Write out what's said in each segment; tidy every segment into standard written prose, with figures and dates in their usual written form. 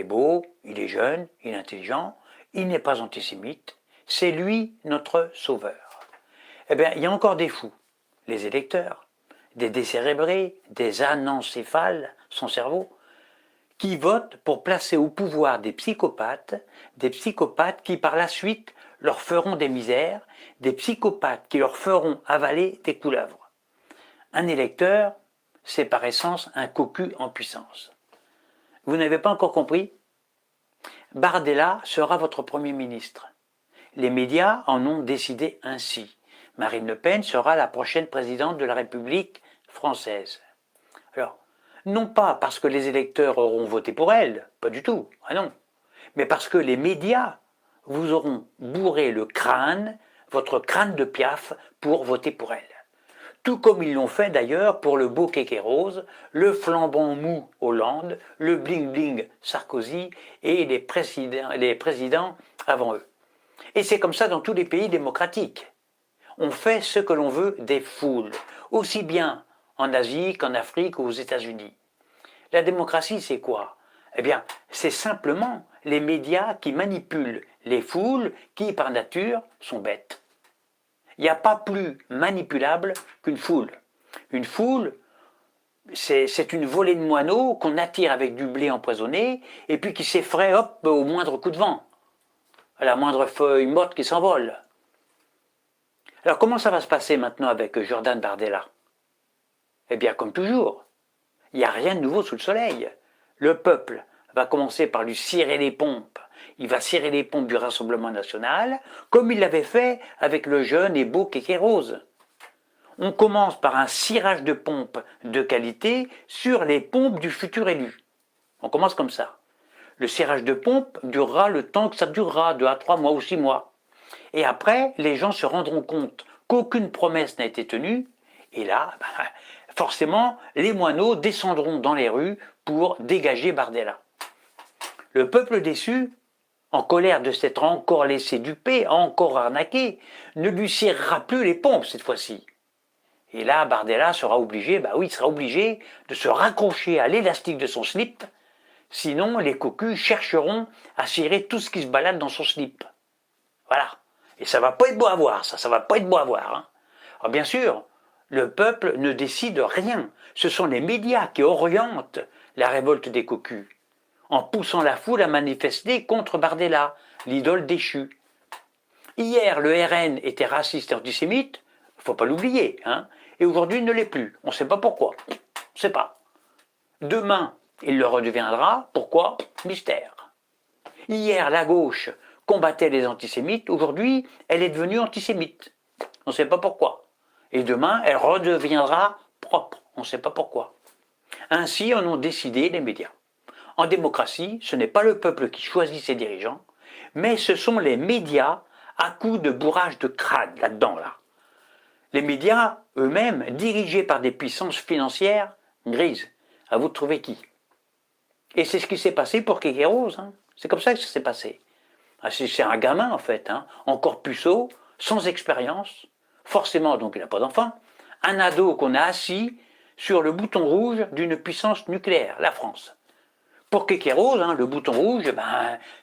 beau, il est jeune, il est intelligent, il n'est pas antisémite, c'est lui notre sauveur. Eh bien, il y a encore des fous, les électeurs, des décérébrés, des anencéphales, son cerveau, qui votent pour placer au pouvoir des psychopathes qui par la suite leur feront des misères, des psychopathes qui leur feront avaler des couleuvres. Un électeur, c'est par essence un cocu en puissance. Vous n'avez pas encore compris? Bardella sera votre Premier ministre. Les médias en ont décidé ainsi. Marine Le Pen sera la prochaine présidente de la République française. Alors, non pas parce que les électeurs auront voté pour elle, pas du tout, ah non, mais parce que les médias vous auront bourré le crâne, votre crâne de piaf, pour voter pour elle. Tout comme ils l'ont fait d'ailleurs pour le beau kéké rose, le flambant mou Hollande, le bling bling Sarkozy et les présidents avant eux. Et c'est comme ça dans tous les pays démocratiques. On fait ce que l'on veut des foules, aussi bien en Asie qu'en Afrique ou aux États-Unis. La démocratie, c'est quoi? Eh bien, c'est simplement les médias qui manipulent les foules qui, par nature, sont bêtes. Il n'y a pas plus manipulable qu'une foule. Une foule, c'est une volée de moineaux qu'on attire avec du blé empoisonné et puis qui s'effraie au moindre coup de vent, à la moindre feuille morte qui s'envole. Alors comment ça va se passer maintenant avec Jordan Bardella? Eh bien comme toujours, il n'y a rien de nouveau sous le soleil. Le peuple va commencer par lui cirer les pompes. Il va cirer les pompes du Rassemblement national, comme il l'avait fait avec le jeune et beau kéké rose. On commence par un cirage de pompes de qualité sur les pompes du futur élu. On commence comme ça. Le cirage de pompes durera le temps que ça durera, 2 à 3 mois ou 6 mois. Et après, les gens se rendront compte qu'aucune promesse n'a été tenue, et là, forcément, les moineaux descendront dans les rues pour dégager Bardella. Le peuple déçu, en colère de s'être encore laissé duper, encore arnaqué, ne lui cirera plus les pompes cette fois-ci. Et là, Bardella sera obligé, il sera obligé de se raccrocher à l'élastique de son slip, sinon les cocus chercheront à cirer tout ce qui se balade dans son slip. Voilà. Et ça va pas être beau à voir, ça va pas être beau à voir. Hein. Alors bien sûr, le peuple ne décide rien. Ce sont les médias qui orientent la révolte des cocus, en poussant la foule à manifester contre Bardella, l'idole déchue. Hier, le RN était raciste et antisémite, faut pas l'oublier, hein, et aujourd'hui il ne l'est plus. On ne sait pas pourquoi. On ne sait pas. Demain, il le redeviendra. Pourquoi? Mystère. Hier, la gauche combattait les antisémites. Aujourd'hui, elle est devenue antisémite. On ne sait pas pourquoi. Et demain, elle redeviendra propre. On ne sait pas pourquoi. Ainsi en ont décidé les médias. En démocratie, ce n'est pas le peuple qui choisit ses dirigeants, mais ce sont les médias à coups de bourrage de crâne là-dedans. Là. Les médias eux-mêmes, dirigés par des puissances financières grises. À vous de trouver qui. Et c'est ce qui s'est passé pour kéké rose. Hein. C'est comme ça que ça s'est passé. C'est un gamin en fait, hein, encore puceau, sans expérience, forcément donc il n'a pas d'enfant, un ado qu'on a assis sur le bouton rouge d'une puissance nucléaire, la France. Pour kéké rose, hein, le bouton rouge,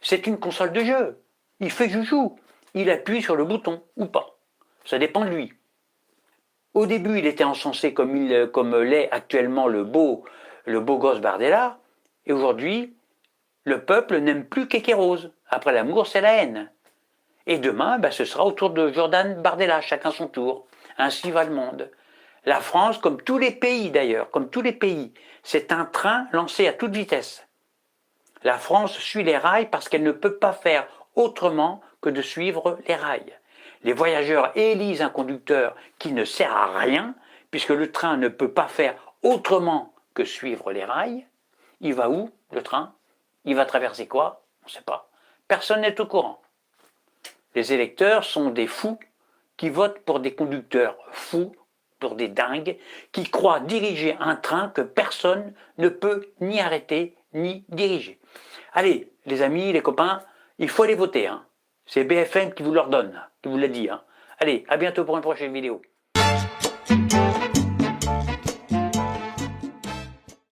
c'est une console de jeu. Il fait joujou, il appuie sur le bouton ou pas. Ça dépend de lui. Au début, il était encensé comme l'est actuellement le beau gosse Bardella, et aujourd'hui, le peuple n'aime plus kéké rose. Après l'amour, c'est la haine. Et demain, ce sera au tour de Jordan Bardella, chacun son tour. Ainsi va le monde. La France, comme tous les pays d'ailleurs, comme tous les pays, c'est un train lancé à toute vitesse. La France suit les rails parce qu'elle ne peut pas faire autrement que de suivre les rails. Les voyageurs élisent un conducteur qui ne sert à rien, puisque le train ne peut pas faire autrement que suivre les rails. Il va où, le train? Il va traverser quoi? On ne sait pas. Personne n'est au courant. Les électeurs sont des fous qui votent pour des conducteurs fous, pour des dingues, qui croient diriger un train que personne ne peut ni arrêter ni diriger. Allez, les amis, les copains, il faut aller voter. Hein. C'est BFM qui vous l'ordonne, qui vous l'a dit. Hein. Allez, à bientôt pour une prochaine vidéo.